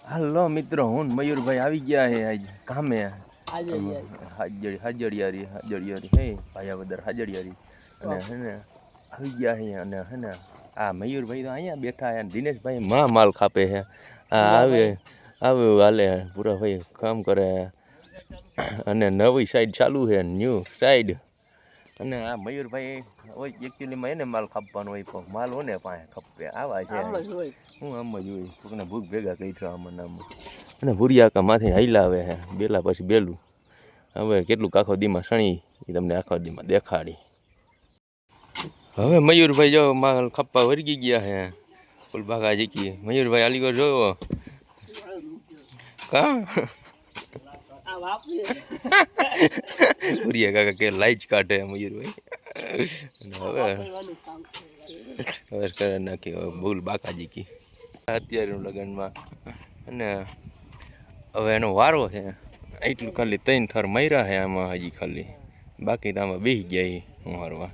હાલો મિત્રો, હું મયુરભાઈ આવી ગયા હે આજ કામે. હાજડિયારી હે ભાયાવદર હાજડિયારી અને હે ને આવી ગયા હે. અને હે ને આ મયુરભાઈ તો અહીંયા બેઠા હે. દિનેશભાઈ માલ ખાપે હે. આવે હાલે પૂરા ભાઈ કામ કરે. અને નવી સાઈડ ચાલુ છે, ન્યૂ સાઈડ. અને આ મયુરભાઈ હોય એકચ્યુઅલીમાં એને માલ ખાપવાનો હોય, પણ માલ હોને પાસે ખપે આવા છે. હું આમ જ હોય કોકને ભૂખ ભેગા કરી છો આમાં નામમાં. અને ભૂરિયાકા માથે હલાવે હે, બેલા પછી બેલું. હવે કેટલું આખો દીમાં સણી એ તમને આખો દીમાં દેખાડી. હવે મયુરભાઈ જો માલ ખપ્પા વરગી ગયા હે ફૂલ ભાગા જીકી. મયુરભાઈ અલીગઢ જોયો કા ભૂરિયા કાકા કે લાઈચ કાઢે મયુરભાઈ. હવે કરે નાખી હવે ભૂલ બાકાજી કી અત્યારનું લગ્નમાં. અને હવે એનો વારો છે. એટલું ખાલી 3 થર મર્યા છે આમાં હજી ખાલી, બાકી તો આમાં બેસી ગયા હું હારવા.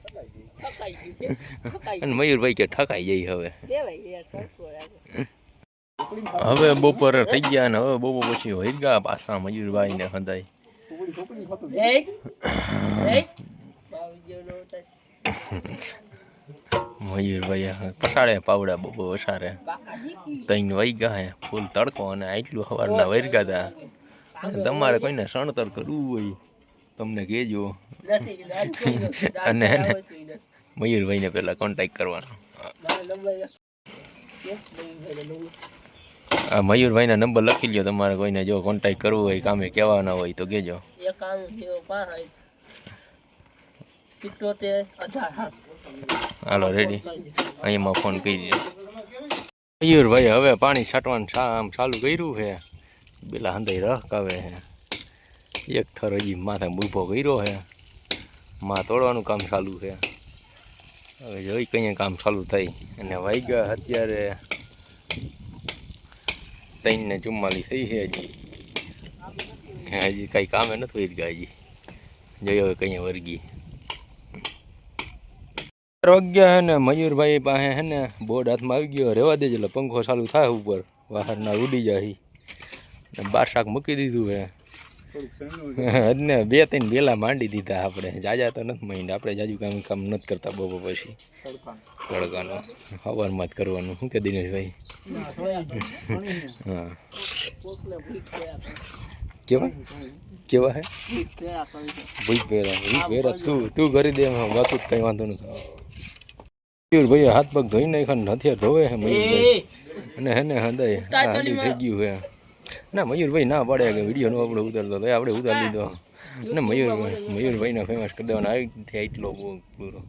અને મયુરભાઈ કે ઠકાઈ જાય હવે. હવે બપોર થઈ ગયા ને હવે બપોર પછી હોય ગયા પાછા મયુરભાઈ ને હદાય. મયુરભાઈ પસાડે પાવડા બહુ વસારે 3 વાગ્યા હે ફૂલ તડકો. અને આટલું સવારના વર્ગ્યા હતા. તમારે કોઈને સણતર કરવું હોય તમને કહેજો. અને મયુરભાઈને પહેલાં કોન્ટેક્ટ કરવાનો. આ મયુરભાઈના નંબર લખી લ્યો. તમારે કોઈને જો કોન્ટેક્ટ કરવું હોય, કામે કહેવાના હોય તો કહેજો. હાલો રેડી, અહીંયામાં ફોન કરી દો. મયુરભાઈ હવે પાણી છાંટવાનું આમ ચાલુ કર્યું છે. પેલા હંધાઈ રહકાવે છે. એક થર હજી માથે ઊભો કર્યો છે. માં તોડવાનું કામ ચાલુ છે. હવે જોઈ કંઈ કામ ચાલુ થઈ. અને વાગ્યા અત્યારે 3:44 થઈ છે. હજી કંઈ કામે નથી વર્ગ્યા. હજી જોઈ હવે કંઈ વર્ગી 4 વાગ્યા હે ને. મયુરભાઈ પાસે હે ને બોર્ડ હાથમાં આવી ગયો. રહેવા દેજો એટલે પંખો ચાલુ થાય ઉપર, બહારના ઉડી જાય. ને 12 શાક મૂકી દીધું હે. ને 2-3 વેલા માંડી દીધા આપણે. જાજા તો નથી માંડ્યા આપણે. જાજુ કામ નથી કરતા બપોર પછી. તડકાનો હવારમાં જ કરવાનું. શું કે દિનેશભાઈ? હા કેવા હે ભૂખ ભેરા તું કરી દે. વાતું જ કંઈ વાંધો નથી. મયુરભાઈ હાથ પગ ધોઈ નાખ્યા, હથિયાર ધોવે છે મયુરભાઈ. અને હેને હદાય થઈ ગયું છે. ના મયુરભાઈ ના પાડે કે વિડીયો નો આપણે ઉતારતો તો આપણે ઉતારી લીધો. ને મયુરભાઈને ફેમસ કરી દેવાના આવી એટલો પૂરો.